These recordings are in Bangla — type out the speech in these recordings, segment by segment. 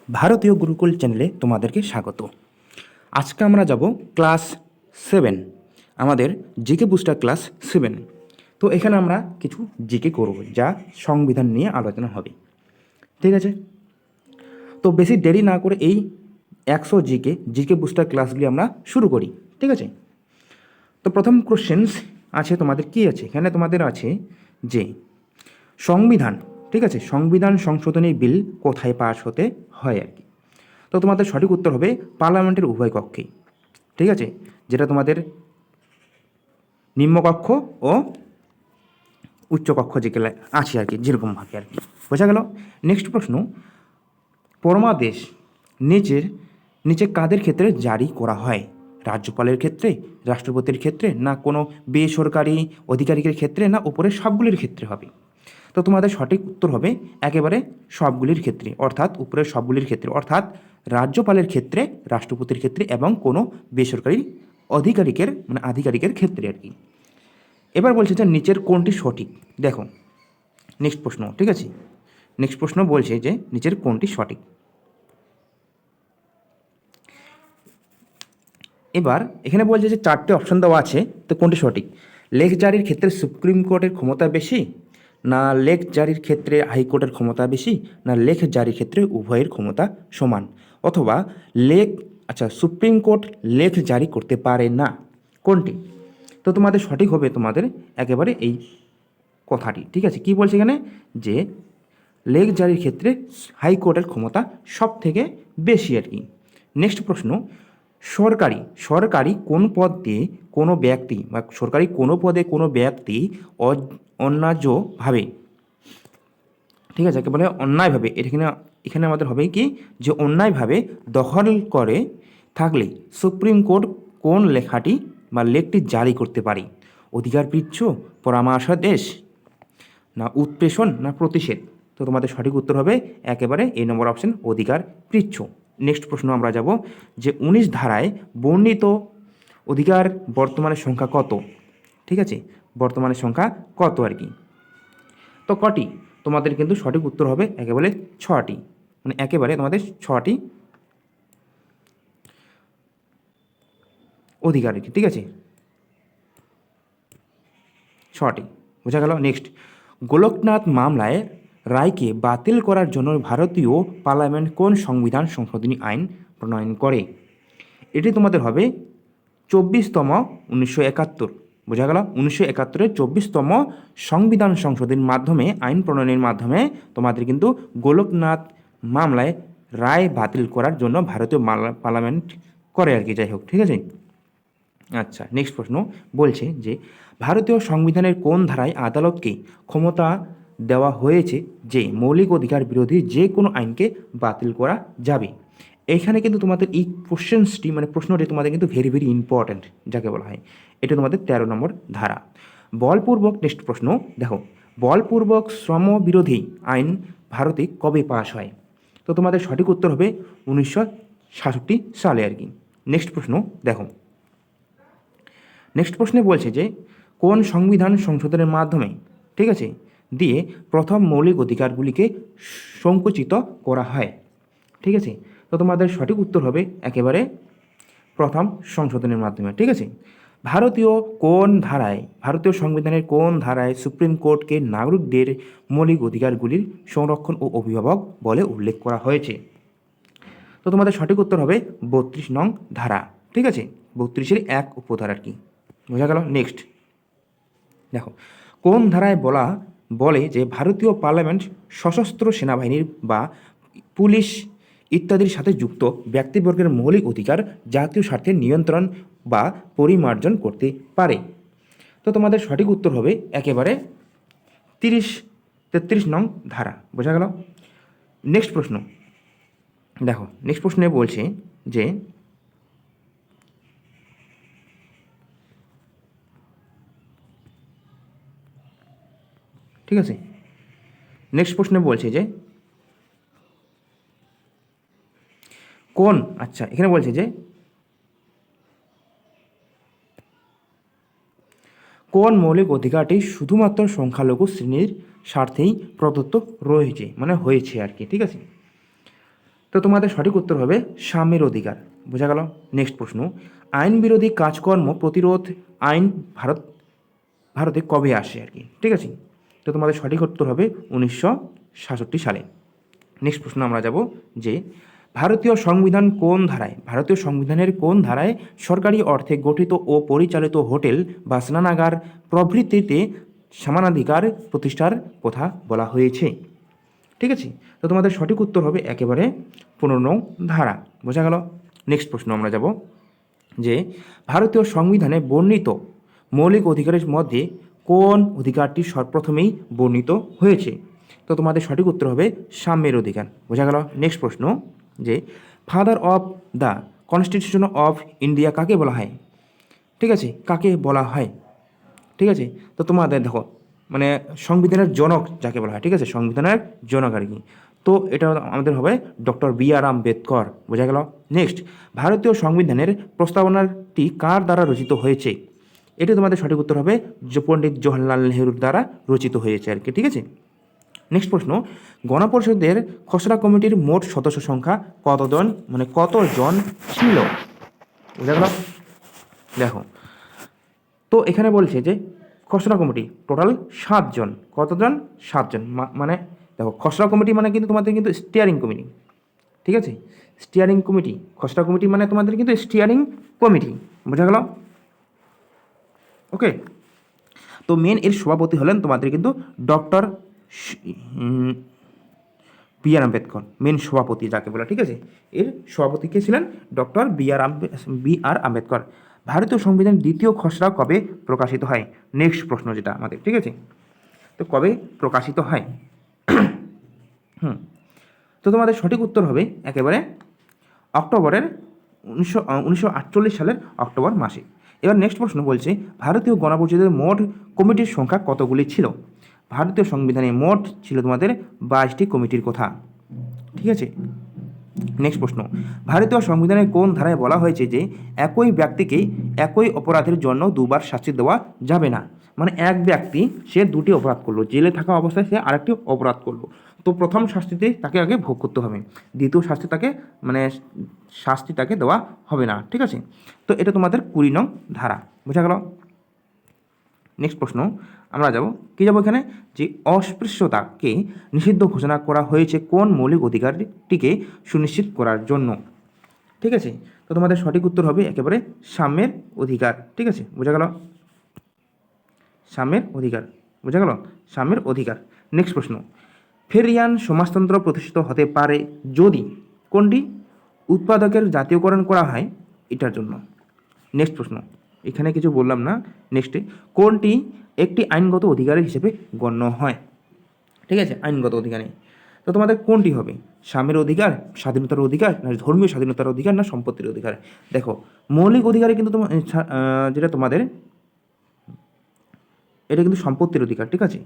ভারতীয় গুরুকুল চ্যানেলে তোমাদেরকে স্বাগত। আজকে আমরা যাব ক্লাস 7, আমাদের জিকে বুস্টার ক্লাস 7। তো এখানে আমরা কিছু জিকে করব, যা সংবিধান নিয়ে আলোচনা হবে। ঠিক আছে, তো বেশি দেরি না করে এই 100 জিকে বুস্টার ক্লাসগুলি আমরা শুরু করি। ঠিক আছে, তো প্রথম কোশ্চেন্স আছে তোমাদের, কি আছে এখানে তোমাদের আছে যে সংবিধান, ঠিক আছে, সংবিধান সংশোধনী বিল কোথায় পাস হতে হয় আর কি। তো তোমাদের সঠিক উত্তর হবে পার্লামেন্টের উভয় কক্ষেই। ঠিক আছে, যেটা তোমাদের নিম্নকক্ষ ও উচ্চকক্ষ যেগুলো আছে আর কি, যেরকমভাবে আর কি। বোঝা গেল। নেক্সট প্রশ্ন, পরমাদেশ নিচে কাদের ক্ষেত্রে জারি করা হয়? রাজ্যপালের ক্ষেত্রে, রাষ্ট্রপতির ক্ষেত্রে, না কোনো বেসরকারি আধিকারিকের ক্ষেত্রে, না উপরের সবগুলির ক্ষেত্রে হবে? তো তোমাদের সঠিক উত্তর হবে একেবারে সবগুলির ক্ষেত্রে, অর্থাৎ উপরের সবগুলির ক্ষেত্রে, অর্থাৎ রাজ্যপালের ক্ষেত্রে, রাষ্ট্রপতির ক্ষেত্রে এবং কোনো বেসরকারি আধিকারিকের ক্ষেত্রে আর কি। এবার বলছে যে নিচের কোনটি সঠিক। দেখো নেক্সট প্রশ্ন, ঠিক আছে, নেক্সট প্রশ্ন বলছে যে নিচের কোনটি সঠিক। এবার এখানে বলছে যে 4টে অপশন দেওয়া আছে, তো কোনটি সঠিক? লেখ জারির ক্ষেত্রে সুপ্রিম কোর্টের ক্ষমতা বেশি, না লেখ জারির ক্ষেত্রে হাইকোর্টের ক্ষমতা বেশি, না লেখ জারির ক্ষেত্রে উভয়ের ক্ষমতা সমান, অথবা সুপ্রিম কোর্ট লেখ জারি করতে পারে না, কোনটি? তো তোমাদের সঠিক হবে তোমাদের একেবারে এই কথাটি। ঠিক আছে, কি বলছে এখানে যে লেখ জারির ক্ষেত্রে হাইকোর্টের ক্ষমতা সব থেকে বেশি আর কি। নেক্সট প্রশ্ন, সরকারি কোন পদে কোনো ব্যক্তি বা সরকারি কোনো পদে কোনো ব্যক্তি অন্যায্যভাবে, ঠিক আছে, একেবারে অন্যায়ভাবে, এখানে আমাদের হবে কি যে অন্যায়ভাবে দখল করে থাকলে সুপ্রিম কোর্ট কোন লেখাটি বা লেখটি জারি করতে পারে? অধিকার পৃচ্ছ, পরামর্শাদেশ, না উৎপ্রেষণ, না প্রতিষেধ? তো তোমাদের সঠিক উত্তর হবে একেবারে এই নম্বর অপশন, অধিকার পৃচ্ছ। নেক্সট প্রশ্ন আমরা যাব যে 19 ধারায় বর্ণিত অধিকার বর্তমানের সংখ্যা কত? ঠিক আছে, বর্তমানের সংখ্যা কত আর কি। তো কটি? তোমাদের কিন্তু সঠিক উত্তর হবে একেবারে 6টি, মানে একেবারে তোমাদের 6টি অধিকার আর কি। ঠিক আছে, 6টি। বোঝা গেল। নেক্সট, গোলকনাথ মামলায় রায়কে বাতিল করার জন্য ভারতীয় পার্লামেন্ট কোন সংবিধান সংশোধনী আইন প্রণয়ন করে? এটি তোমাদের হবে 24তম 1971। বোঝা গেল, 1971-এর 24তম সংবিধান সংশোধনীর মাধ্যমে, আইন প্রণয়নের মাধ্যমে তোমাদের কিন্তু গোলকনাথ মামলায় রায় বাতিল করার জন্য ভারতীয় পার্লামেন্ট করে আর কি। যাই হোক, ঠিক আছে। আচ্ছা, নেক্সট প্রশ্ন বলছে যে ভারতীয় সংবিধানের কোন ধারায় আদালতকে ক্ষমতা দেওয়া হয়েছে যে মৌলিক অধিকার বিরোধী যে কোনো আইনকে বাতিল করা যাবে? এইখানে কিন্তু তোমাদের এই কোশ্চেন্সটি, মানে প্রশ্নটি তোমাদের কিন্তু ভেরি ভেরি ইম্পর্ট্যান্ট, যাকে বলা হয়। এটা তোমাদের 13 নম্বর ধারা। বলপূর্বক, নেক্সট প্রশ্ন দেখো, বলপূর্বক শ্রম বিরোধী আইন ভারতে কবে পাশ হয়? তো তোমাদের সঠিক উত্তর হবে 1966 সালে আর কি। নেক্সট প্রশ্ন দেখো, নেক্সট প্রশ্নে বলছে যে কোন সংবিধান সংশোধনের মাধ্যমে, ঠিক আছে, দিয়ে প্রথম মৌলিক অধিকারগুলিকে সংকুচিত করা হয়? ঠিক আছে, তো তোমাদের সঠিক উত্তর হবে একেবারে প্রথম সংশোধনের মাধ্যমে। ঠিক আছে, ভারতীয় সংবিধানের কোন ধারায় সুপ্রিম কোর্টকে নাগরিকদের মৌলিক অধিকারগুলির সংরক্ষণ ও অভিভাবক বলে উল্লেখ করা হয়েছে? তো তোমাদের সঠিক উত্তর হবে 32 নং ধারা। ঠিক আছে, 32-এর 1 উপধারা আর কি। বোঝা গেল। নেক্সট দেখো, কোন ধারায় বলে যে ভারতীয় পার্লামেন্ট সশস্ত্র সেনাবাহিনীর বা পুলিশ ইত্যাদির সাথে যুক্ত ব্যক্তিবর্গের মৌলিক অধিকার জাতীয় স্বার্থের নিয়ন্ত্রণ বা পরিমার্জন করতে পারে? তো তোমাদের সঠিক উত্তর হবে একেবারে 33 নং ধারা। বোঝা গেল। নেক্সট প্রশ্ন দেখো, নেক্সট প্রশ্নে বলছে যে ঠিক আছে, নেক্সট প্রশ্নে বলছে যে এখানে বলছে যে কোন মৌলিক অধিকারটি শুধুমাত্র সংখ্যালঘু শ্রেণীর স্বার্থেই প্রদত্ত রয়েছে, মানে হয়েছে আর কি। ঠিক আছে, তো তোমাদের সঠিক উত্তর হবে সাম্যের অধিকার। বোঝা গেল। নেক্সট প্রশ্ন, আইন বিরোধী কাজকর্ম প্রতিরোধ আইন ভারতে কবে আসে আর কি, ঠিক আছে। তো তোমাদের সঠিক উত্তর হবে 1966 সালে। নেক্সট প্রশ্ন আমরা যাব যে ভারতীয় সংবিধান কোন ধারায়, ভারতীয় সংবিধানের কোন ধারায় সরকারি অর্থে গঠিত ও পরিচালিত হোটেল বা স্নানাগার প্রভৃতিতে সমানাধিকার প্রতিষ্ঠার কথা বলা হয়েছে, ঠিক আছে। তো তোমাদের সঠিক উত্তর হবে একেবারে 15নং ধারা। বোঝা গেল। নেক্সট প্রশ্ন আমরা যাব যে ভারতীয় সংবিধানে বর্ণিত মৌলিক অধিকারের মধ্যে কোন অধিকারটি সর্বপ্রথমেই বর্ণিত হয়েছে। তো তোমাদের সঠিক উত্তর হবে সাম্যের অধিকার। বোঝা গেল। নেক্সট প্রশ্ন যে father of the constitution of India কাকে বলা হয়, ঠিক আছে, কাকে বলা হয়, ঠিক আছে। তো তোমাদের দেখো মানে সংবিধানের জনক যাকে বলা হয়, ঠিক আছে, সংবিধানের জনক আর কি। তো এটা আমাদের হবে ডক্টর বি.আর. আম্বেদকর। বোঝা গেল। নেক্সট, ভারতীয় সংবিধানের প্রস্তাবনাটি কার দ্বারা রচিত হয়েছে, এটি তোমাদের সঠিক উত্তর হবে পণ্ডিত জওহরলাল নেহরুর দ্বারা রচিত হয়েছে আর কি, ঠিক আছে। নেক্সট প্রশ্ন, গণপরিষদের খসড়া কমিটির মোট সদস্য সংখ্যা কতজন, মানে কতজন ছিল। বুঝা গেল। দেখো তো এখানে বলছে যে খসড়া কমিটি টোটাল 7 জন। কতজন? 7 জন। মানে দেখো খসড়া কমিটি মানে কিন্তু তোমাদের কিন্তু স্টিয়ারিং কমিটি, ঠিক আছে, স্টিয়ারিং কমিটি। খসড়া কমিটি মানে তোমাদের কিন্তু স্টিয়ারিং কমিটি। বোঝা গেল। ওকে। তো মেন এর সভাপতি হলেন তোমাদের কিন্তু ডক্টর বি.আর. আম্বেদকর, মেন সভাপতি যাকে বলে, ঠিক আছে। এর সভাপতি কে ছিলেন? Doctor B R. আম্বেদকর। ভারতীয় সংবিধানের দ্বিতীয় খসড়া কবে প্রকাশিত হয়? নেক্সট প্রশ্ন যেটা আমাদের, ঠিক আছে। তো কবে প্রকাশিত হয়? তো তোমাদের সঠিক উত্তর হবে একেবারে অক্টোবরের 1948 সালের অক্টোবর মাসে। এবার নেক্সট প্রশ্ন বলছে ভারতীয় গণপরিষদের মোট কমিটির সংখ্যা কতগুলি ছিল। ভারতীয় সংবিধানে মোট ছিল তোমাদের 22টি কমিটির কথা, ঠিক আছে। নেক্সট প্রশ্ন, ভারতীয় সংবিধানের কোন ধারায় বলা হয়েছে যে একই ব্যক্তিকে একই অপরাধের জন্য দুবার শাস্তি দেওয়া যাবে না। মানে এক ব্যক্তি সে দুটি অপরাধ করলো, জেলে থাকা অবস্থায় সে আরেকটি অপরাধ করলো, তো প্রথম শাস্তিতে তাকে আগে ভোগ করতে হবে, দ্বিতীয় শাস্তি তাকে মানে শাস্তি তাকে দেওয়া হবে না, ঠিক আছে। তো এটা তোমাদের 20 নং ধারা। বোঝা গেল। নেক্সট প্রশ্ন আমরা যাব কি যাব এখানে যে অস্পৃশ্যতাকে নিষিদ্ধ ঘোষণা করা হয়েছে কোন মৌলিক অধিকারটিকে সুনিশ্চিত করার জন্য, ঠিক আছে। তো তোমাদের সঠিক উত্তর হবে একেবারে সাম্যের অধিকার, ঠিক আছে। বোঝা গেল। সাম্যের অধিকার। বোঝা গেল। সাম্যের অধিকার। নেক্সট প্রশ্ন, ফেরিয়ান সমাজতন্ত্র প্রতিষ্ঠিত হতে পারে যদি কোনটি উৎপাদকের জাতীয়করণ করা হয় এটার জন্য। নেক্সট প্রশ্ন, এখানে কিছু বললাম না। নেক্সটে কোনটি একটি আইনগত অধিকারের হিসেবে গণ্য হয়, ঠিক আছে, আইনগত অধিকারে। তো তোমাদের কোনটি হবে? সাম্যের অধিকার, স্বাধীনতার অধিকার, না ধর্মীয় স্বাধীনতার অধিকার, না সম্পত্তির অধিকার। দেখো মৌলিক অধিকারে কিন্তু তোমার যেটা তোমাদের এটা কিন্তু সম্পত্তির অধিকার, ঠিক আছে।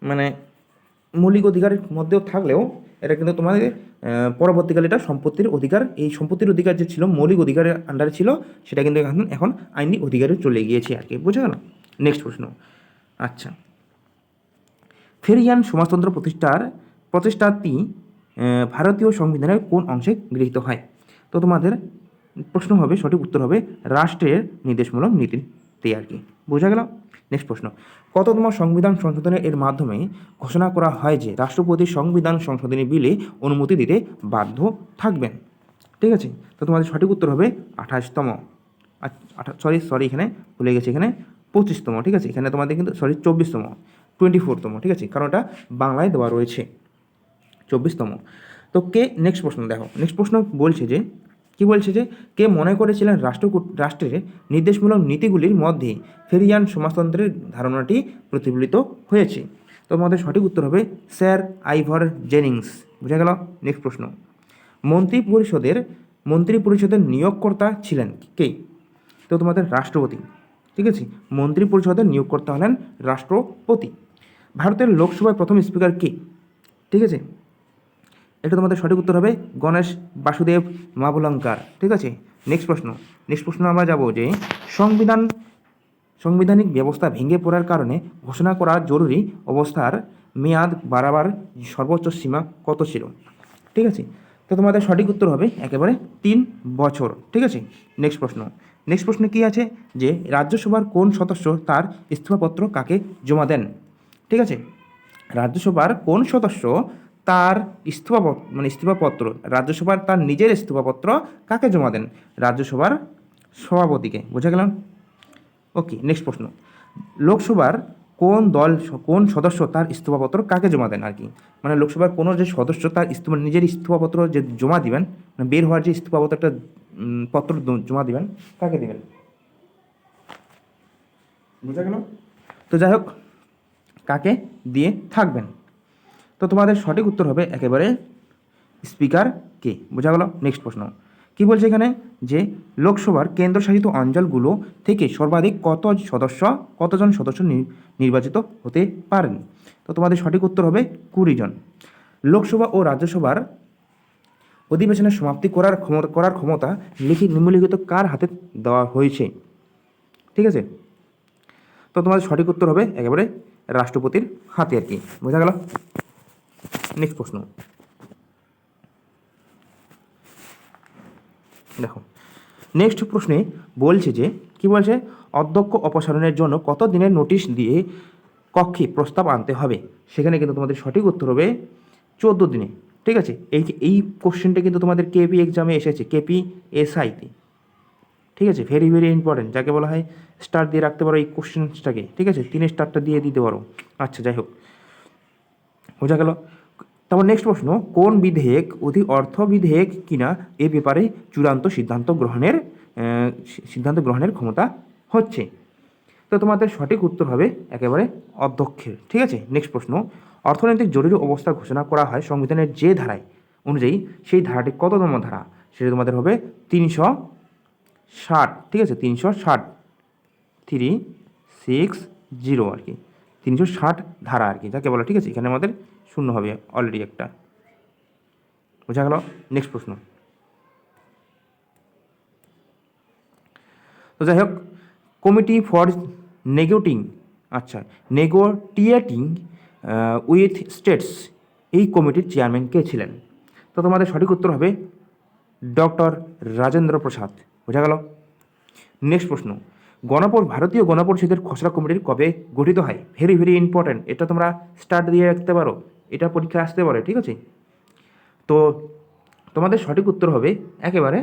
মানে মৌলিক অধিকারের মধ্যেও থাকলেও এটা কিন্তু তোমাদের পরবর্তীকালে এটা সম্পত্তির অধিকার, এই সম্পত্তির অধিকার যে ছিল মৌলিক অধিকারের আন্ডারে ছিল সেটা কিন্তু এখন আইনি অধিকারে চলে গিয়েছে আর কি। বোঝা গেল। নেক্সট প্রশ্ন, আচ্ছা, ফেরিয়ান সমাজতন্ত্র প্রচেষ্টাটি ভারতীয় সংবিধানের কোন অংশে গৃহীত হয়? তো তোমাদের প্রশ্ন হবে, সঠিক উত্তর হবে রাষ্ট্রের নির্দেশমূলক নীতিতে আর কি। বোঝা গেল। নেক্সট প্রশ্ন, কততম সংবিধান সংশোধনের এর মাধ্যমে ঘোষণা করা হয় যে রাষ্ট্রপতি সংবিধান সংশোধনী বিলে অনুমতি দিতে বাধ্য থাকবেন, ঠিক আছে। তো তোমাদের সঠিক উত্তর হবে 28তম, সরি এখানে ভুলে গেছি, এখানে 25তম, ঠিক আছে। এখানে তোমাদের কিন্তু 24তম, 24তম, ঠিক আছে, কারণ এটা বাংলায় দেওয়া রয়েছে 24তম। তো কে, নেক্সট প্রশ্ন দেখো, নেক্সট প্রশ্ন বলছে যে কি বলছে যে কে মনে করেছিলেন রাষ্ট্রের নির্দেশমূলক নীতিগুলির মধ্যে ফেরিয়ান সমাজতন্ত্রের ধারণাটি প্রতিফলিত হয়েছে? তো আমাদের সঠিক উত্তর হবে স্যার আইভর জেনিংস। বুঝা গেল। নেক্সট প্রশ্ন, মন্ত্রী পরিষদের নিয়োগকর্তা ছিলেন কে? তো তোমাদের রাষ্ট্রপতি, ঠিক আছে। মন্ত্রী পরিষদের নিয়োগকর্তা হলেন রাষ্ট্রপতি। ভারতের লোকসভায় প্রথম স্পিকার কে? ঠিক আছে, এটা তোমাদের সঠিক উত্তর হবে গণেশ বাসুদেব মাভলঙ্কার, ঠিক আছে। নেক্সট প্রশ্ন আমরা যাব যে সাংবিধানিক ব্যবস্থা ভেঙে পড়ার কারণে ঘোষণা করা জরুরি অবস্থার মেয়াদ বাড়াবার সর্বোচ্চ সীমা কত ছিল? ঠিক আছে, তো তোমাদের সঠিক উত্তর হবে একেবারে 3 বছর। ঠিক আছে, নেক্সট প্রশ্ন কি আছে যে রাজ্যসভার কোন সদস্য তার ইস্তফাপত্র কাকে জমা দেন? ঠিক আছে, রাজ্যসভার কোন সদস্য তার ইস্তফাপত্র রাজ্যসভার তার নিজের ইস্তফাপত্র কাকে জমা দেন? রাজ্যসভার সভাপতিকে। বোঝা গেল? ওকে, নেক্সট প্রশ্ন, লোকসভার কোন সদস্য তার ইস্তফাপত্র কাকে জমা দেন আর কি, মানে লোকসভার কোনো যে সদস্য তার নিজের ইস্তফাপত্র যে জমা দিবেন, মানে বের হওয়ার যে ইস্তফাপত্রটা পত্র জমা দিবেন, কাকে দিবেন? বোঝা গেল? তো যাই হোক, কাকে দিয়ে থাকবেন? তো তোমাদের সঠিক উত্তর হবে একেবারে স্পিকারকে। বোঝা গেল? নেক্সট প্রশ্ন কি বলছে এখানে যে লোকসভার কেন্দ্রশাসিত অঞ্চলগুলো থেকে সর্বাধিক কতজন সদস্য নির্বাচিত হতে পারেন? তো তোমাদের সঠিক উত্তর হবে 20 জন। লোকসভা ও রাজ্যসভার অধিবেশনের সমাপ্তি করার ক্ষমতা নিম্নলিখিত কার হাতে দেওয়া হয়েছে? ঠিক আছে, তো তোমাদের সঠিক উত্তর হবে একেবারে রাষ্ট্রপতির হাতে আর কি। বোঝা গেল? নেক্সট প্রশ্ন দেখো, নেক্সট প্রশ্নে বলছে যে কি বলছে, অধ্যক্ষ অপসারণের জন্য কত দিনের নোটিশ দিয়ে কক্ষে প্রস্তাব আনতে হবে? সেখানে কিন্তু তোমাদের সঠিক উত্তর হবে 14 দিনে। ঠিক আছে, এই কোশ্চেনটা কিন্তু তোমাদের কেপি এক্সামে এসেছে, কেপি এসআইতে। ঠিক আছে, ভেরি ভেরি ইম্পর্টেন্ট, যাকে বলা হয় স্টার দিয়ে রাখতে পারো এই কোশ্চেনটাকে। ঠিক আছে, 3 স্টারটা দিয়ে দিতে পারো। আচ্ছা, যাই হোক, বোঝা গেল? তারপর নেক্সট প্রশ্ন, কোন বিধেয়ক অর্থ বিধেয়ক কিনা এ ব্যাপারে চূড়ান্ত সিদ্ধান্ত গ্রহণের ক্ষমতা হচ্ছে? তো তোমাদের সঠিক উত্তর হবে একেবারে অধ্যক্ষের। ঠিক আছে, নেক্সট প্রশ্ন, অর্থনৈতিক জরুরি অবস্থা ঘোষণা করা হয় সংবিধানের যে ধারায় অনুযায়ী, সেই ধারাটি কততম ধারা? সেটা তোমাদের হবে 360। ঠিক আছে, 360, 360 আর কি, 360 ধারা আর কি, যাকে বলা। ঠিক আছে, এখানে আমাদের শূন্য হবে অলরেডি একটা। বোঝা গেল? নেক্সট প্রশ্ন, তো যাই হোক, কমিটি ফর নেগোটিয়েটিং উইথ স্টেটস, এই কমিটির চেয়ারম্যান কে ছিলেন? তো তোমাদের সঠিক উত্তর হবে ডক্টর রাজেন্দ্র প্রসাদ। বোঝা গেল? নেক্সট প্রশ্ন, ভারতীয় গণপরিষদের খসড়া কমিটির কবে গঠিত হয়? ভেরি ভেরি ইম্পর্ট্যান্ট, এটা তোমরা স্টার্ট দিয়ে রাখতে পারো, এটা পরীক্ষা আসতে পারে। ঠিক আছে, তো তোমাদের সঠিক উত্তর হবে একেবারে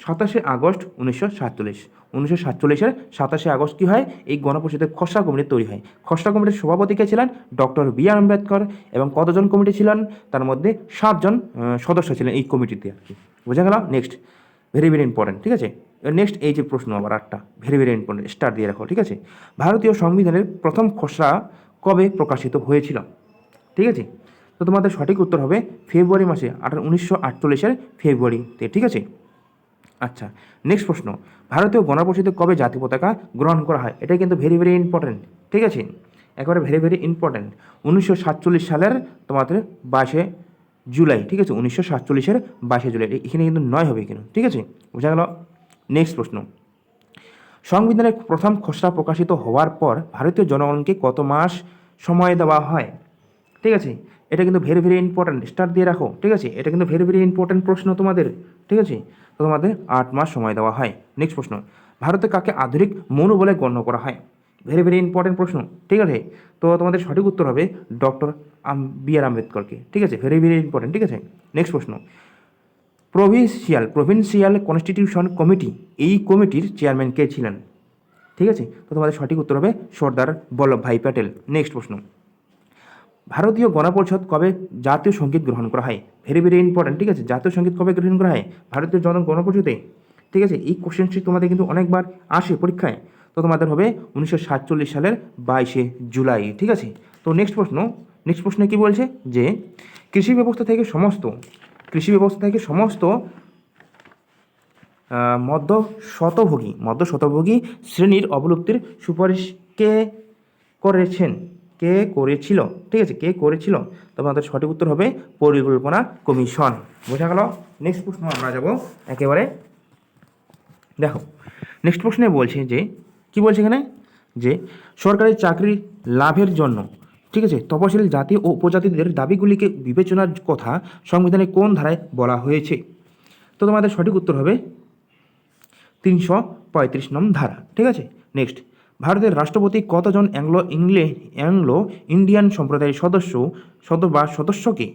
27 আগস্ট 1947। 1947-এর 27 আগস্ট কী হয়, এই গণপরিষদের খসড়া কমিটি তৈরি হয়। খসড়া কমিটির সভাপতি কে ছিলেন? Doctor B R. আম্বেদকর। এবং কতজন কমিটি ছিলেন? তার মধ্যে 7 জন সদস্য ছিলেন এই কমিটিতে আর কি। বোঝা গেল? Next, very very important. ঠিক আছে, নেক্সট এই যে প্রশ্ন আবার 8টা, ভেরি ভেরি ইম্পর্টেন্ট, স্টার দিয়ে রাখো। ঠিক আছে, ভারতীয় সংবিধানের প্রথম খসড়া কবে প্রকাশিত হয়েছিল? ঠিক আছে, তো তোমাদের সঠিক উত্তর হবে ফেব্রুয়ারি মাসে 1948-এর ফেব্রুয়ারিতে। ঠিক আছে, আচ্ছা, নেক্সট প্রশ্ন, ভারতীয় গণপরিষদে কবে জাতীয় পতাকা গ্রহণ করা হয়? এটাই কিন্তু ভেরি ভেরি ইম্পর্টেন্ট। ঠিক আছে, একেবারে ভেরি ভেরি ইম্পর্টেন্ট, 1947 সালের তোমাদের 22 জুলাই। ঠিক আছে, 1947-এর 22 জুলাই, এখানে কিন্তু 9 হবে এখানে। ঠিক আছে, বোঝা গেল? নেক্সট প্রশ্ন, সংবিধানের প্রথম খসড়া প্রকাশিত হওয়ার পর ভারতীয় জনগণকে কত মাস সময় দেওয়া হয়? ঠিক আছে, এটা কিন্তু ভেরি ভেরি ইম্পর্টেন্ট, স্টার দিয়ে রাখো। ঠিক আছে, এটা কিন্তু ভেরি ভেরি ইম্পর্টেন্ট প্রশ্ন তোমাদের। ঠিক আছে, তো তোমাদের 8 মাস সময় দেওয়া হয়। নেক্সট প্রশ্ন, ভারতে কাকে আধুনিক মনু বলে গণ্য করা হয়? ভেরি ভেরি ইম্পর্টেন্ট প্রশ্ন। ঠিক আছে, তো তোমাদের সঠিক উত্তর হবে ডক্টর বি.আর. আম্বেদকরকে। ঠিক আছে, ভেরি ভেরি ইম্পর্টেন্ট। ঠিক আছে, নেক্সট প্রশ্ন, প্রভিন্সিয়াল কনস্টিটিউশন কমিটি, এই কমিটির চেয়ারম্যান কে ছিলেন? ঠিক আছে, তো তোমাদের সঠিক উত্তর হবে সর্দার বল্লভভাই প্যাটেল। নেক্সট প্রশ্ন, ভারতীয় গণপরিষদ কবে জাতীয় সঙ্গীত গ্রহণ করা হয়? Very very important. ঠিক আছে, জাতীয় সঙ্গীত কবে গ্রহণ করা হয় ভারতীয় গণপরিষদে? ঠিক আছে, এই কোশ্চেনটি তোমাদের কিন্তু অনেকবার আসে পরীক্ষায়। তো তোমাদের হবে 1947 সালের 22 জুলাই। ঠিক আছে, তো নেক্সট প্রশ্নে কি বলছে যে কৃষি ব্যবস্থা থেকে সমস্ত মধ্য শতভোগী শ্রেণীর অবলুপ্তির সুপারিশ কে করেছিল? ঠিক আছে, কে করেছিল? তোমাদের সঠিক উত্তর হবে পরিকল্পনা কমিশন। বোঝা গেল? নেক্সট প্রশ্ন আমরা যাব একেবারে, দেখো, নেক্সট প্রশ্নে বলছে যে কি বলছে এখানে যে সরকারি চাকরি লাভের জন্য ঠিক আছে, তপশিলি জাতি ও উপজাতিদের দাবিগুলিকে বিবেচনার কথা সংবিধানে কোন ধারায় বলা হয়েছে? তো তোমাদের সঠিক উত্তর হবে 335 নং ধারা। ঠিক আছে, নেক্সট, ভারতের রাষ্ট্রপতি কতজন অ্যাংলো ইন্ডিয়ান সম্প্রদায়ের সদস্যকে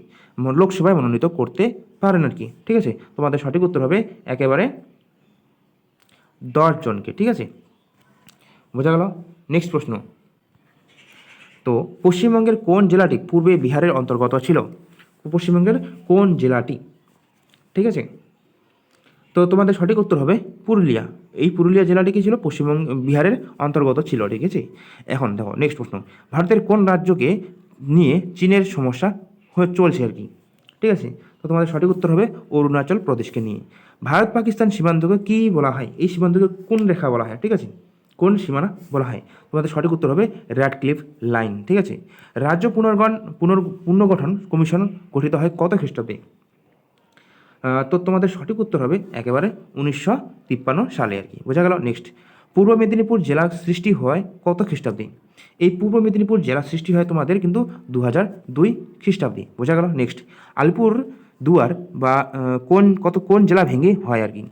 লোকসভায় মনোনীত করতে পারেন আর কি? ঠিক আছে, তোমাদের সঠিক উত্তর হবে একেবারে 10 জনকে। ঠিক আছে, বোঝা গেল? নেক্সট প্রশ্ন, তো পশ্চিমবঙ্গের কোন জেলাটি পূর্বে বিহারের অন্তর্গত ছিল? পশ্চিমবঙ্গের কোন জেলাটি? ঠিক আছে, তো তোমাদের সঠিক উত্তর হবে পুরুলিয়া। এই পুরুলিয়া জেলাটি কি ছিল? পশ্চিমবঙ্গ বিহারের অন্তর্গত ছিল। ঠিক আছে, এখন দেখো নেক্সট প্রশ্ন, ভারতের কোন রাজ্যকে নিয়ে চীনের সমস্যা চলছে আর কি? ঠিক আছে, তো তোমাদের সঠিক উত্তর হবে অরুণাচল প্রদেশকে নিয়ে। ভারত পাকিস্তান সীমান্তকে কী বলা হয়? এই সীমান্তকে কোন রেখা বলা হয়? ঠিক আছে, কোন সীমানা বলা হয়? তোমাদের সঠিক উত্তর হবে র্যাডক্লিফ লাইন। ঠিক আছে, রাজ্য পুনর্গঠন কমিশন গঠিত হয় কত খ্রিস্টাব্দে? তো তোমাদের সঠিক উত্তর হবে একেবারে 1953 সালে আর কি। বোঝা গেল? নেক্সট, পূর্ব মেদিনীপুর জেলা সৃষ্টি হয় কত খ্রিস্টাব্দে? এই পূর্ব মেদিনীপুর জেলা সৃষ্টি হয় তোমাদের কিন্তু 2002 খ্রিস্টাব্দে। বোঝা গেল? নেক্সট, আলিপুর দুয়ার বা কোন জেলা ভেঙে হয় আর কি?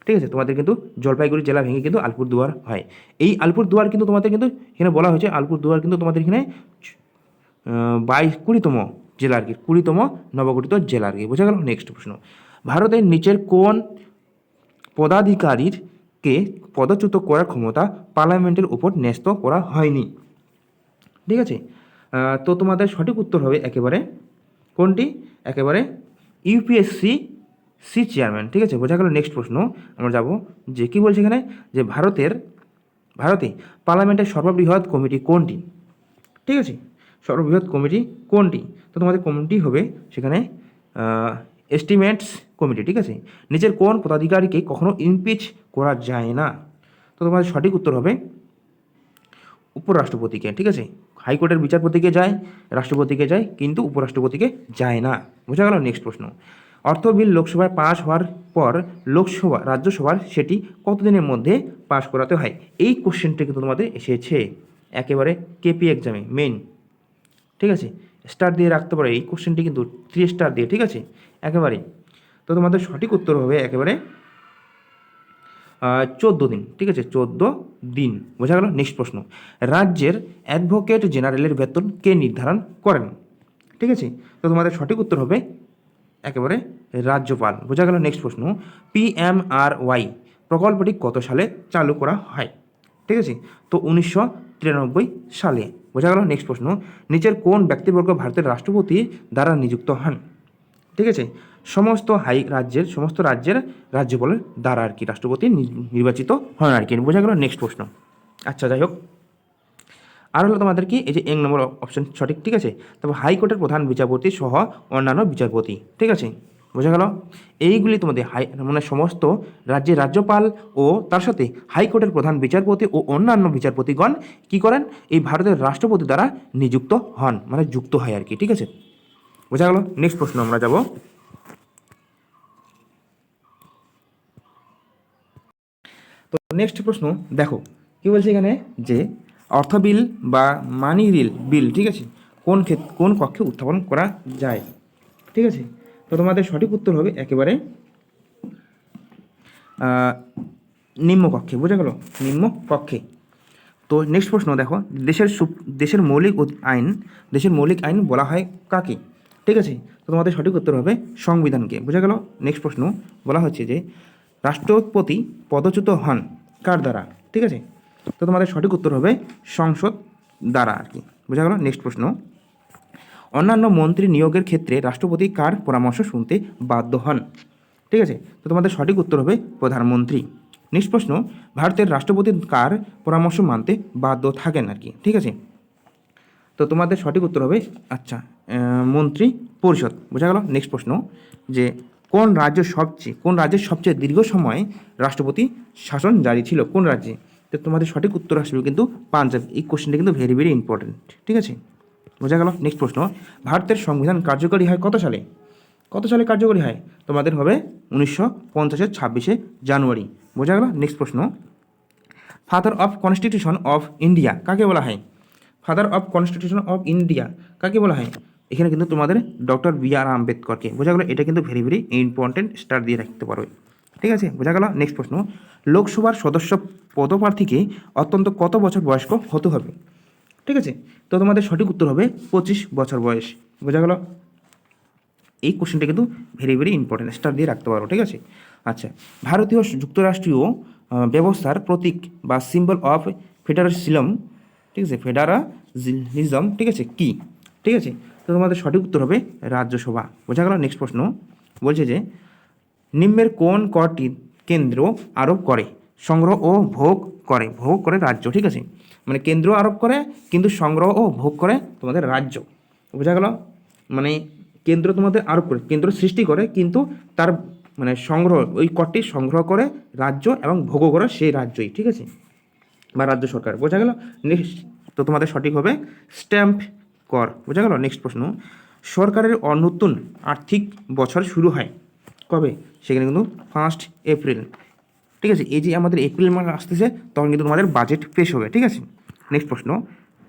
ঠিক আছে, তোমাদের কিন্তু জলপাইগুড়ি জেলা ভেঙে কিন্তু আলিপুর দুয়ার হয়। এই আলিপুর দুয়ার কিন্তু তোমাদের কিন্তু এখানে বলা হয়েছে, আলিপুর দুয়ার কিন্তু তোমাদের এখানে 20তম জেলা আর কি, 20তম নবগঠিত জেলা আর কি। বোঝা গেল? নেক্সট প্রশ্ন, ভারতের নিচের কোন পদাধিকারীকে পদচ্যুত করার ক্ষমতা পার্লামেন্টের উপর ন্যস্ত করা হয়নি? ঠিক আছে, তো তোমাদের সঠিক উত্তর হবে একেবারে কোনটি? একেবারে ইউপিএসসি চেয়ারম্যান। ঠিক আছে, বোঝা গেল? নেক্সট প্রশ্ন আমরা যাব, যে কি বলছে এখানে, যে ভারতে পার্লামেন্টের সর্ববৃহৎ কমিটি কোনটি? ঠিক আছে, সর্ববৃহৎ কমিটি কোনটি? তো তোমাদের কমিটি হবে সেখানে এস্টিমেটস কমিটি। ঠিক আছে, নিজের কোন পদাধিকারীকে কখনো ইমপিচ করা যায় না? তো তোমাদের সঠিক উত্তর হবে উপরাষ্ট্রপতিকে। ঠিক আছে, হাইকোর্টের বিচারপতিকে যায়, রাষ্ট্রপতিকে যায়, কিন্তু উপরাষ্ট্রপতিকে যায় না। বোঝা গেল? নেক্সট প্রশ্ন, অর্থ বিল লোকসভায় পাশ হওয়ার পর রাজ্যসভার সেটি কতদিনের মধ্যে পাশ করাতে হয়? এই কোশ্চেনটা কিন্তু তোমাদের এসেছে একেবারে কেপি এক্সামে মেন। ঠিক আছে, স্টার দিয়ে রাখতে পারো এই কোশ্চেনটি কিন্তু 3 স্টার দিয়ে। ঠিক আছে, একেবারে। তো তোমাদের সঠিক উত্তর হবে একেবারে 14 দিন। ঠিক আছে, 14 দিন। বোঝা গেল? নেক্সট প্রশ্ন, রাজ্যের অ্যাডভোকেট জেনারেলের বেতন কে নির্ধারণ করেন? ঠিক আছে, তো তোমাদের সঠিক উত্তর হবে একেবারে রাজ্যপাল। বোঝা গেল? নেক্সট প্রশ্ন, PMRY প্রকল্পটি কত সালে চালু করা হয়? ঠিক আছে, তো 1993 সালে। বোঝা গেল? নেক্সট প্রশ্ন, নিচের কোন ব্যক্তিবর্গ ভারতের রাষ্ট্রপতি দ্বারা নিযুক্ত হন? ঠিক আছে, সমস্ত রাজ্যের রাজ্যপালের দ্বারা আর কি রাষ্ট্রপতি নির্বাচিত হন আর কি। বোঝা গেল? নেক্সট প্রশ্ন, আচ্ছা যাই হোক, আর হলো তোমাদের কি এই যে 1 নম্বর অপশন সঠিক। ঠিক আছে, তারপর হাইকোর্টের প্রধান বিচারপতি সহ অন্যান্য বিচারপতি। ঠিক আছে, বোঝা গেল? এইগুলি তোমাদের মানে সমস্ত রাজ্যের রাজ্যপাল ও তার সাথে হাইকোর্টের প্রধান বিচারপতি ও অন্যান্য বিচারপতিগণ কি করেন? এই ভারতের রাষ্ট্রপতি দ্বারা নিযুক্ত হন, মানে যুক্ত হয় আর কি। ঠিক আছে, বোঝা গেল? নেক্সট প্রশ্ন আমরা যাব, তো নেক্সট প্রশ্ন দেখো কি বলছে এখানে, যে অর্থ বিল বা মানি বিল ঠিক আছে কোন কক্ষে উত্থাপন করা যায়? ঠিক আছে, তো তোমাদের সঠিক উত্তর হবে একেবারে নিম্নকক্ষে। বোঝা গেল? নিম্নকক্ষে। তো নেক্সট প্রশ্ন দেখো, দেশের মৌলিক আইন বলা হয় কাকে? ঠিক আছে, তো তোমাদের সঠিক উত্তর হবে সংবিধানকে। বোঝা গেল? নেক্সট প্রশ্ন বলা হচ্ছে যে রাষ্ট্রপতি পদচ্যুত হন কার দ্বারা? ঠিক আছে, তো তোমাদের সঠিক উত্তর হবে সংসদ দ্বারা আর কি। বোঝা গেল? নেক্সট প্রশ্ন, অন্যান্য মন্ত্রী নিয়োগের ক্ষেত্রে রাষ্ট্রপতি কার পরামর্শ শুনতে বাধ্য হন? ঠিক আছে, তো তোমাদের সঠিক উত্তর হবে প্রধানমন্ত্রী। নেক্সট প্রশ্ন, ভারতের রাষ্ট্রপতি কার পরামর্শ মানতে বাধ্য থাকেন আর কি? ঠিক আছে, তো তোমাদের সঠিক উত্তর হবে আচ্ছা মন্ত্রী পরিষদ। বোঝা গেল? নেক্সট প্রশ্ন, যে কোন রাজ্যের সবচেয়ে দীর্ঘ সময় রাষ্ট্রপতি শাসন জারি ছিল? কোন রাজ্যে? তো তোমাদের সঠিক উত্তর আসবে কিন্তু পাঞ্জাব। এই কোশ্চেনটা কিন্তু ভেরি ভেরি ইম্পর্টেন্ট। ঠিক আছে, বোঝা গেল? নেক্সট প্রশ্ন, ভারতের সংবিধান কার্যকরী হয় কত সালে? কার্যকরী হয়? তোমাদের হবে 1950-এর 26শে জানুয়ারি। বোঝা গেল? নেক্সট প্রশ্ন, father of constitution of India কাকে বলা হয়? Father of constitution of India কাকে বলা হয়? এখানে কিন্তু তোমাদের ডক্টর বি.আর. আম্বেদকরকে। বোঝা গেল? এটা কিন্তু ভেরি ভেরি ইম্পর্টেন্ট, স্টার দিয়ে রাখতে পারো। ঠিক আছে, বোঝা গেল? নেক্সট প্রশ্ন, লোকসভার সদস্য পদপ্রার্থীকে অত্যন্ত কত বছর বয়স্ক হতে হবে? ঠিক আছে, তো তোমাদের সঠিক উত্তর হবে 25 বছর বয়স। বোঝা গেল? এই কোশ্চেনটা কিন্তু ভেরি ভেরি ইম্পর্টেন্ট, স্টার দিয়ে রাখতে পারো। ঠিক আছে, আচ্ছা, ভারতীয় যুক্তরাষ্ট্রীয় ব্যবস্থার প্রতীক বা সিম্বল অফ ফেডারেলিজম, ঠিক আছে, ফেডারালিজম, ঠিক আছে, কি? ঠিক আছে, তো তোমাদের সঠিক উত্তর হবে রাজ্যসভা। বোঝা গেল? নেক্সট প্রশ্ন বলছে যে নিম্নের কোন করটি কেন্দ্র আরোপ করে সংগ্রহ ও ভোগ করে রাজ্য? ঠিক আছে, মানে কেন্দ্র আরোপ করে কিন্তু সংগ্রহ ও ভোগ করে তোমাদের রাজ্য। বোঝা গেল? মানে কেন্দ্র তোমাদের আরোপ করে, কেন্দ্র সৃষ্টি করে, কিন্তু তার মানে সংগ্রহ, ওই করটি সংগ্রহ করে রাজ্য এবং ভোগও করে সেই রাজ্যই। ঠিক আছে, বা রাজ্য সরকার। বোঝা গেল? নেক্সট, তো তোমাদের সঠিক হবে স্ট্যাম্প কর। বোঝা গেল? নেক্সট প্রশ্ন, সরকারের নতুন আর্থিক বছর শুরু হয় কবে? সেখানে কিন্তু 1 এপ্রিল। ঠিক আছে, এই যে আমাদের এপ্রিল মাস আসতেছে, তখন কিন্তু তোমাদের বাজেট পেশ হবে। ঠিক আছে, নেক্সট প্রশ্ন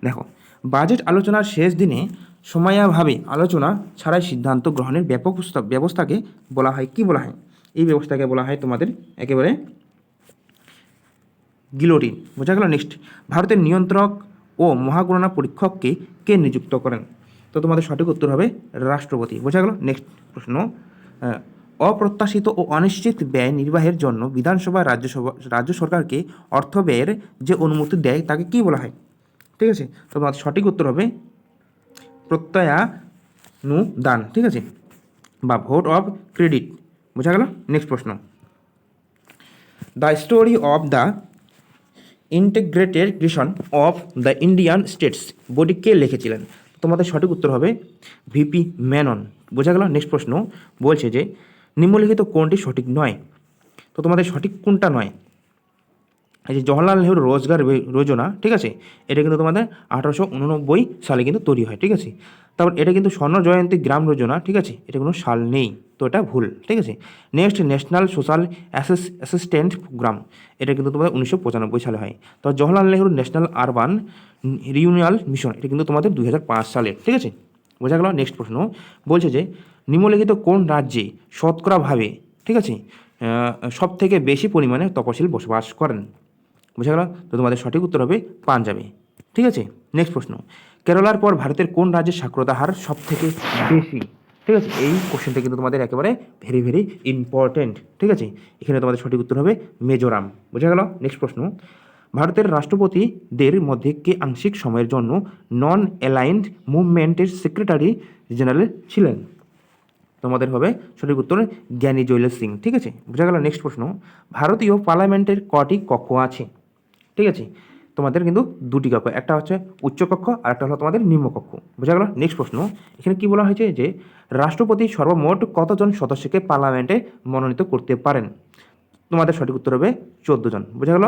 দেখো, বাজেট আলোচনার শেষ দিনে সময়াভাবে আলোচনা ছাড়াই সিদ্ধান্ত গ্রহণের ব্যাপক ব্যবস্থাকে বলা হয়, কি বলা হয়? এই ব্যবস্থাকে বলা হয় তোমাদের একেবারে গিলোটিন। বোঝা গেল? নেক্সট, ভারতের নিয়ন্ত্রক ও মহাগণনা পরীক্ষককে কে নিযুক্ত করেন? তো তোমাদের সঠিক উত্তর হবে রাষ্ট্রপতি। বোঝা গেল? নেক্সট প্রশ্ন, অপ্রত্যাশিত ও অনিশ্চিত ব্যয় নির্বাহের জন্য বিধানসভা রাজ্য সরকারকে অর্থ ব্যয়ের যে অনুমতি দেয় তাকে কি বলা হয়? ঠিক আছে, তো তোমাদের সঠিক উত্তর হবে প্রত্যয়ানুদান। ঠিক আছে, বা ভোট অফ ক্রেডিট। বোঝা গেল? নেক্সট প্রশ্ন, the story of the integration of the Indian states বইটি কে লিখেছিলেন? তোমাদের সঠিক উত্তর হবে ভিপি মেনন। বোঝা গেল? নেক্সট প্রশ্ন বলছে যে নিম্নলিখিত কোনটি সঠিক নয়? তো তোমাদের সঠিক কোনটা নয়? এই যে জওহরলাল নেহরু রোজগার যোজনা, ঠিক আছে, এটা কিন্তু তোমাদের 1889 সালে কিন্তু তৈরি হয়। ঠিক আছে, তারপর এটা কিন্তু স্বর্ণ জয়ন্তী গ্রাম যোজনা, ঠিক আছে, এটা কোনো সাল নেই, তো এটা ভুল। ঠিক আছে, next, national social assistant programme, এটা কিন্তু তোমাদের 1995 সালে হয়। তো Jawaharlal Nehru national urban renewal mission, এটা কিন্তু তোমাদের 2005 সালে। ঠিক আছে, বোঝা গেল? নেক্সট প্রশ্ন বলছে যে নিম্নলিখিত কোন রাজ্যে শতকরাভাবে, ঠিক আছে, সব থেকে বেশি পরিমাণে তপশিল বসবাস করেন? বোঝা গেল? তো তোমাদের সঠিক উত্তর হবে পাঞ্জাবে। ঠিক আছে, নেক্সট প্রশ্ন, কেরালার পর ভারতের কোন রাজ্যের সাক্ষরতা হার সব থেকে বেশি? ঠিক আছে, এই কোশ্চেনটা কিন্তু তোমাদের একেবারে ভেরি ভেরি ইম্পর্টেন্ট। ঠিক আছে, এখানে তোমাদের সঠিক উত্তর হবে মিজোরাম। বোঝা গেল? নেক্সট প্রশ্ন, ভারতের রাষ্ট্রপতিদের মধ্যে কে আংশিক সময়ের জন্য নন অ্যালাইন্ড মুভমেন্টের সেক্রেটারি জেনারেল ছিলেন? তোমাদের হবে সঠিক উত্তর জ্ঞানী জৈল সিং। ঠিক আছে, বোঝা গেল? নেক্সট প্রশ্ন, ভারতীয় পার্লামেন্টের কটি কক্ষ আছে? ঠিক আছে, তোমাদের কিন্তু দুটি কক্ষ, একটা হচ্ছে উচ্চকক্ষ আর একটা হলো তোমাদের নিম্নকক্ষ। বোঝা গেল? নেক্সট প্রশ্ন, এখানে কি বলা হয়েছে যে রাষ্ট্রপতি সর্বমোট কতজন সদস্যকে পার্লামেন্টে মনোনীত করতে পারেন? তোমাদের সঠিক উত্তর হবে 14 জন। বোঝা গেল?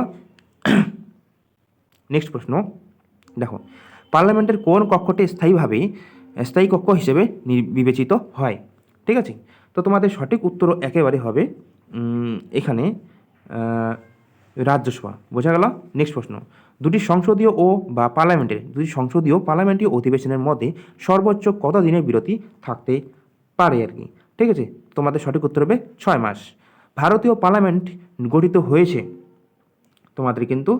নেক্সট প্রশ্ন দেখো, পার্লামেন্টের কোন কক্ষটি স্থায়ী কক্ষ হিসেবে বিবেচিত হয়? ঠিক আছে, তো তোমাদের সঠিক উত্তর একেবারে হবে এখানে রাজ্যসভা। বোঝা গেল? নেক্সট প্রশ্ন, দুটি সংসদীয় পার্লামেন্টীয় অধিবেশনের মধ্যে সর্বোচ্চ কত দিনের বিরতি থাকতে পারে আর কি? ঠিক আছে, তোমাদের সঠিক উত্তর হবে 6 মাস। ভারতীয় পার্লামেন্ট গঠিত হয়েছে তোমাদের কিন্তু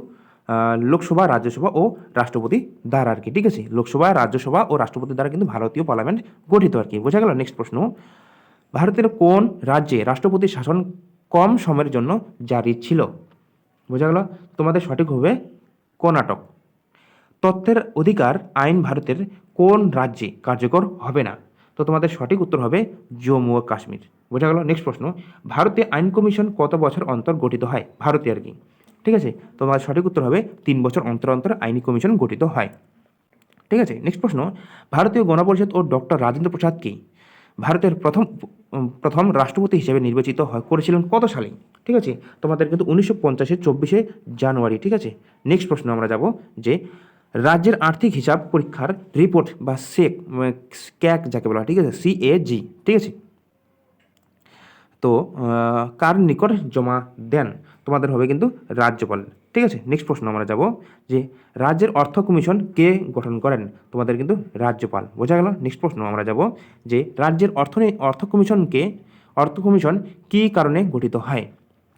লোকসভা, রাজ্যসভা ও রাষ্ট্রপতি দ্বারা আর কি। ঠিক আছে, লোকসভা, রাজ্যসভা ও রাষ্ট্রপতি দ্বারা কিন্তু ভারতীয় পার্লামেন্ট গঠিত আর কি। বোঝা গেল? নেক্সট প্রশ্ন, ভারতের কোন রাজ্যে রাষ্ট্রপতির শাসন কম সময়ের জন্য জারি ছিল? বোঝা গেল? তোমাদের সঠিক হবে কর্ণাটক। তথ্যের অধিকার আইন ভারতের কোন রাজ্যে কার্যকর হবে না? তো তোমাদের সঠিক উত্তর হবে জম্মু ও কাশ্মীর। বোঝা গেল? নেক্সট প্রশ্ন, ভারতে আইন কমিশন কত বছর অন্তর গঠিত হয়? ভারতে আর কি। ঠিক আছে, তোমার সঠিক উত্তর হবে 3 বছর অন্তর অন্তর আইনি কমিশন গঠিত হয়। ঠিক আছে, নেক্সট প্রশ্ন, ভারতীয় গণপরিষদ ও ডক্টর রাজেন্দ্র প্রসাদ কি ভারতের প্রথম রাষ্ট্রপতি হিসেবে নির্বাচিত করেছিলেন কত সালে? ঠিক আছে, তোমাদের কিন্তু 1950-এর 24শে জানুয়ারি। ঠিক আছে, নেক্সট প্রশ্ন আমরা যাব যে রাজ্যের আর্থিক হিসাব পরীক্ষার রিপোর্ট বা ক্যাক যাকে বলা হয়, ঠিক আছে, CAG, ঠিক আছে, তো কার নিকট জমা দেন? তোমাদের হবে কিন্তু রাজ্যপাল। ঠিক আছে, নেক্সট প্রশ্ন আমরা যাব যে রাজ্যের অর্থ কমিশন কে গঠন করেন? তোমাদের কিন্তু রাজ্যপাল। বোঝা গেল? নেক্সট প্রশ্ন আমরা যাব যে রাজ্যের অর্থ কমিশন কী কারণে গঠিত হয়?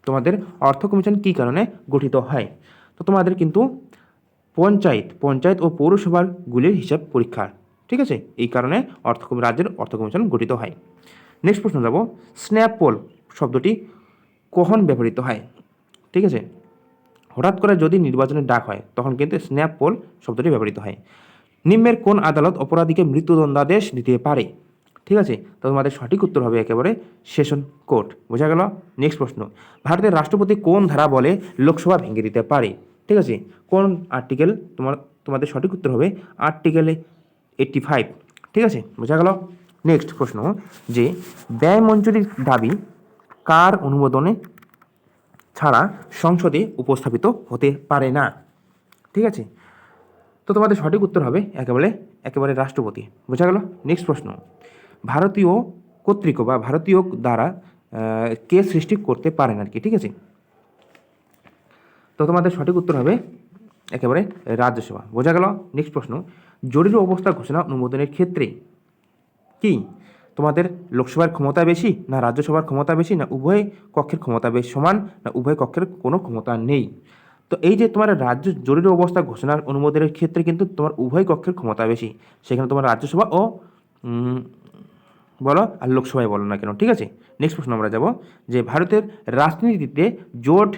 তোমাদের অর্থ কমিশন কী কারণে গঠিত হয়? তো তোমাদের কিন্তু পঞ্চায়েত ও পৌরসভাগুলির হিসাব পরীক্ষা, ঠিক আছে, এই কারণে রাজ্যের অর্থ কমিশন গঠিত হয়। নেক্সট প্রশ্ন যাব, স্ন্যাপ পোল শব্দটি কখন ব্যবহৃত হয়? ঠিক আছে, হঠাৎ করে যদি নির্বাচনের ডাক হয় তখন কিন্তু স্ন্যাপ পোল শব্দটি ব্যবহৃত হয়। নিম্নের কোন আদালত অপরাধীকে মৃত্যুদণ্ডাদেশ দিতে পারে? ঠিক আছে, তো তোমাদের সঠিক উত্তর হবে একেবারে সেশন কোর্ট। বোঝা গেল? নেক্সট প্রশ্ন, ভারতের রাষ্ট্রপতি কোন ধারা বলে লোকসভা ভেঙে দিতে পারে? ঠিক আছে, কোন আর্টিকেল? তোমাদের সঠিক উত্তর হবে আর্টিকেল 85। ঠিক আছে, বোঝা গেল? নেক্সট প্রশ্ন, যে ব্যয় মঞ্জুরির দাবি কার অনুমোদনে ছাড়া সংসদে উপস্থাপিত হতে পারে না? ঠিক আছে, তো তোমাদের সঠিক উত্তর হবে একেবারে রাষ্ট্রপতি। বোঝা গেল? নেক্সট প্রশ্ন, ভারতীয় কর্তৃক বা ভারতীয় দ্বারা কে সৃষ্টি করতে পারেন আর কি? ঠিক আছে, তো তোমাদের সঠিক উত্তর হবে একেবারে রাজ্যসভা। বোঝা গেল? নেক্সট প্রশ্ন, জরুরি অবস্থা ঘোষণা অনুমোদনের ক্ষেত্রে কি তোমাদের লোকসভার ক্ষমতা বেশি, না রাজ্যসভার ক্ষমতা বেশি, না উভয় কক্ষের ক্ষমতা বেশি সমান, না উভয় কক্ষের কোনো ক্ষমতা নেই? তো এই যে তোমার রাজ্য জরুরি অবস্থা ঘোষণার অনুমোদনের ক্ষেত্রে কিন্তু তোমার উভয় কক্ষের ক্ষমতা বেশি, সেখানে তোমার রাজ্যসভা ও বলো আর লোকসভায় বলো না কেন। ঠিক আছে, নেক্সট প্রশ্ন আমরা যাব যে ভারতের রাজনীতিতে জোট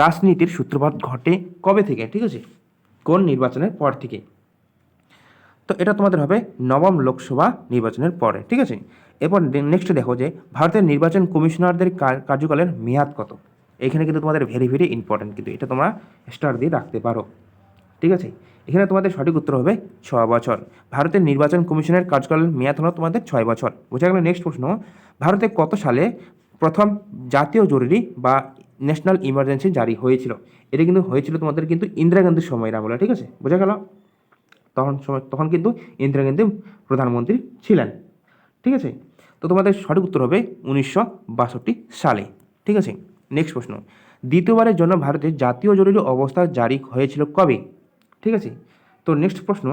রাজনীতির সূত্রপাত ঘটে কবে থেকে? ঠিক আছে, কোন নির্বাচনের পর থেকে? তো এটা তোমাদের হবে নবম লোকসভা নির্বাচনের পরে। ঠিক আছে, এরপর নেক্সট দেখো যে ভারতের নির্বাচন কমিশনারদের কার্যকালের মেয়াদ কত? এখানে কিন্তু তোমাদের ভেরি ভেরি ইম্পর্টেন্ট, কিন্তু এটা তোমরা স্টার দিয়ে রাখতে পারো। ঠিক আছে, এখানে তোমাদের সঠিক উত্তর হবে 6 বছর। ভারতের নির্বাচন কমিশনের কার্যকালের মেয়াদ হলো তোমাদের 6 বছর। বোঝা গেল? নেক্সট প্রশ্ন, ভারতে কত সালে প্রথম জাতীয় জরুরি বা ন্যাশনাল ইমার্জেন্সি জারি হয়েছিল? এটা কিন্তু হয়েছিল তোমাদের কিন্তু ইন্দিরা গান্ধীর সময়ের আমলে। ঠিক আছে, বোঝা গেল? তখন কিন্তু ইন্দিরা গান্ধী প্রধানমন্ত্রী ছিলেন। ঠিক আছে, তো তোমাদের সঠিক উত্তর হবে 1962 সালে। ঠিক আছে, নেক্সট প্রশ্ন, দ্বিতীয়বারের জন্য ভারতে জাতীয় জরুরি অবস্থা জারি হয়েছিল কবে? ঠিক আছে, তো নেক্সট প্রশ্ন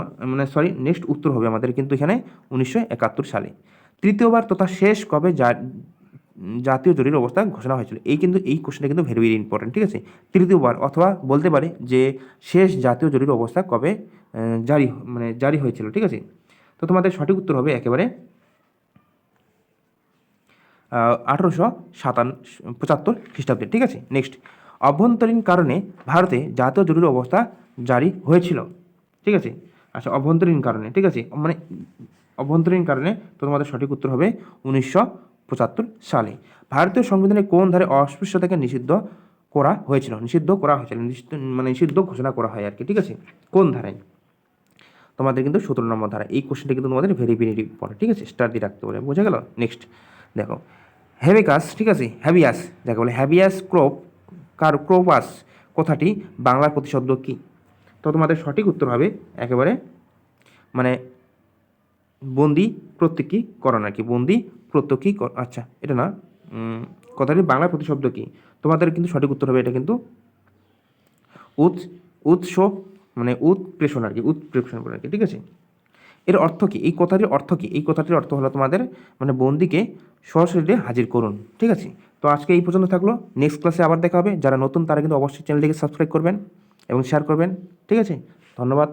নেক্সট উত্তর হবে আমাদের কিন্তু এখানে 1971 সালে। তৃতীয়বার তথা শেষ কবে জাতীয় জরুরি অবস্থা ঘোষণা হয়েছিল? এই কোশ্চেনটা কিন্তু ভেরি ভেরি ইম্পর্টেন্ট। ঠিক আছে, তৃতীয়বার, অথবা বলতে পারে যে শেষ জাতীয় জরুরি অবস্থা কবে জারি হয়েছিল। ঠিক আছে, তো তোমাদের সঠিক উত্তর হবে একেবারে 1875 খ্রিস্টাব্দে। ঠিক আছে, নেক্সট, অভ্যন্তরীণ কারণে ভারতে জাতীয় জরুরি অবস্থা জারি হয়েছিল। ঠিক আছে, আচ্ছা, অভ্যন্তরীণ কারণে। ঠিক আছে, অভ্যন্তরীণ কারণে, তো তোমাদের সঠিক উত্তর হবে 1975 সালে। ভারতীয় সংবিধানে কোন ধারে অস্পৃশ্যতাকে নিষিদ্ধ ঘোষণা করা হয় আর কি? ঠিক আছে, কোন ধারায়? তোমাদের কিন্তু 17 নম্বর ধারা। এই কোশ্চেনটা কিন্তু তোমাদের ভেরি ভেরি ইম্পর্টেন্ট। ঠিক আছে, স্টার দিয়ে রাখতে পারে। বোঝা গেল? নেক্সট দেখো, হ্যাবিকাস। ঠিক আছে, হ্যাবিয়াস যাকে বলে হ্যাবিয়াস ক্রোপাস কথাটি বাংলার প্রতিশব্দ কী? তো তোমাদের সঠিক উত্তর হবে একেবারে বন্দি প্রত্যক্ষীকরণ আর কি। বন্দি প্রত্যক্ষীকরণ, আচ্ছা এটা না, কথাটি বাংলার প্রতিশব্দ কী? তোমাদের কিন্তু সঠিক উত্তর হবে এটা কিন্তু উৎপ্রেষণ আর কি, উৎপ্রেষণ আর কি। ঠিক আছে, এর অর্থ কী? এই কথাটির অর্থ কী? এই কথাটির অর্থ হলো তোমাদের বন্দিকে সরাসরি হাজির করুন। ঠিক আছে, তো আজকে এই পর্যন্ত থাকলো। নেক্সট ক্লাসে আবার দেখা হবে। যারা নতুন তারা কিন্তু অবশ্যই চ্যানেলটিকে সাবস্ক্রাইব করবেন এবং শেয়ার করবেন। ঠিক আছে, ধন্যবাদ।